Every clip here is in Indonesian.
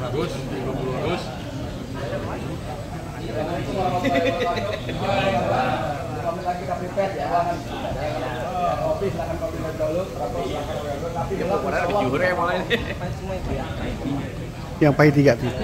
Bagus, 50 bagus. Lagi KPPet ya. Kopi silakan kopi dulu, rokok silakan dulu. Tapi Yang pahit 3 tuh.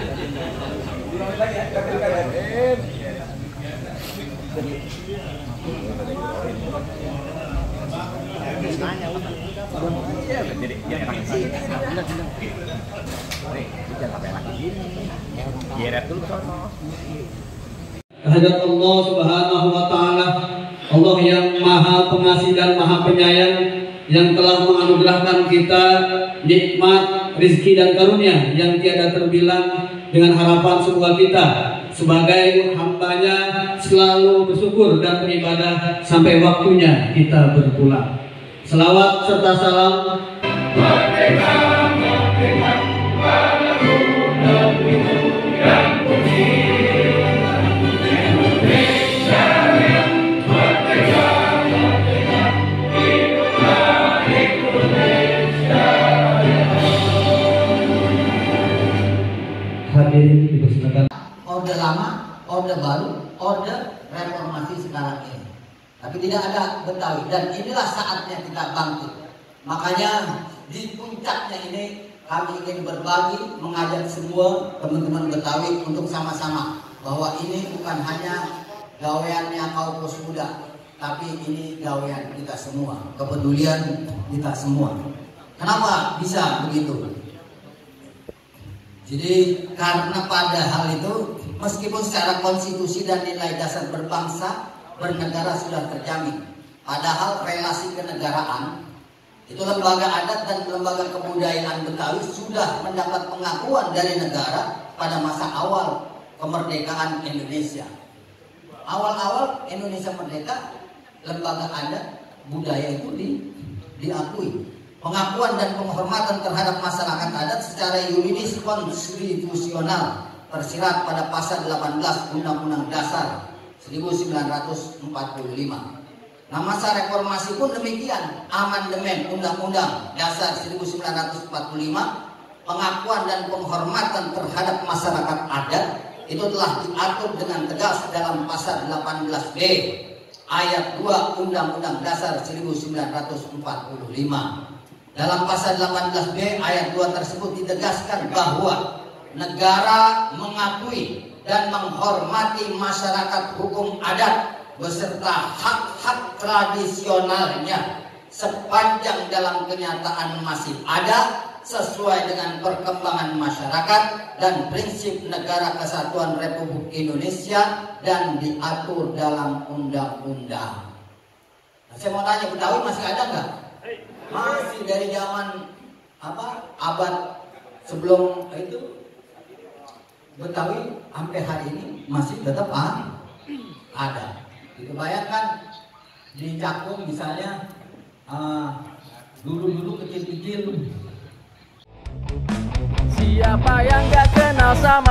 Kehadirat Allah Subhanahu wa Ta'ala, Allah yang Maha Pengasih dan Maha Penyayang, yang telah menganugerahkan kita nikmat, rizki dan karunia yang tiada terbilang, dengan harapan semoga kita sebagai hambanya selalu bersyukur dan beribadah sampai waktunya kita berpulang. Selawat serta salam. Merdeka, merdeka, padaku negeriku yang putih. Indonesia yang merdeka, merdeka, hiduplah Indonesia. Hadirin dipersilakan. Orde lama, orde baru, orde reformasi sekarang ini. Tapi tidak ada Betawi, dan inilah saatnya kita bangkit. Makanya di puncaknya ini kami ingin berbagi, mengajak semua teman-teman Betawi untuk sama-sama bahwa ini bukan hanya gaweannya kaum pos muda, tapi ini gawean kita semua, kepedulian kita semua. Kenapa bisa begitu? Jadi karena pada hal itu, meskipun secara konstitusi dan nilai dasar berbangsa bernegara sudah terjamin, padahal relasi kenegaraan itu lembaga adat dan lembaga kebudayaan Betawi sudah mendapat pengakuan dari negara pada masa awal kemerdekaan Indonesia. Awal-awal Indonesia merdeka, lembaga adat budaya itu diakui. Pengakuan dan penghormatan terhadap masyarakat adat secara yuridis konstitusional tersirat pada pasal 18 Undang-Undang Dasar 1945. Nah, masa reformasi pun demikian. Amandemen Undang-Undang Dasar 1945, pengakuan dan penghormatan terhadap masyarakat adat itu telah diatur dengan tegas dalam pasal 18B ayat 2 Undang-Undang Dasar 1945. Dalam pasal 18B ayat 2 tersebut ditegaskan bahwa negara mengakui dan menghormati masyarakat hukum adat beserta hak-hak tradisionalnya sepanjang dalam kenyataan masih ada sesuai dengan perkembangan masyarakat dan prinsip negara kesatuan Republik Indonesia dan diatur dalam undang-undang. Nah, saya mau tanya, Betawi masih ada nggak? Masih dari zaman abad sebelum itu. Betawi sampai hari ini masih tetap ada. Itu bayangkan di Cakung misalnya, dulu kecil-kecil. Siapa yang gak kenal sama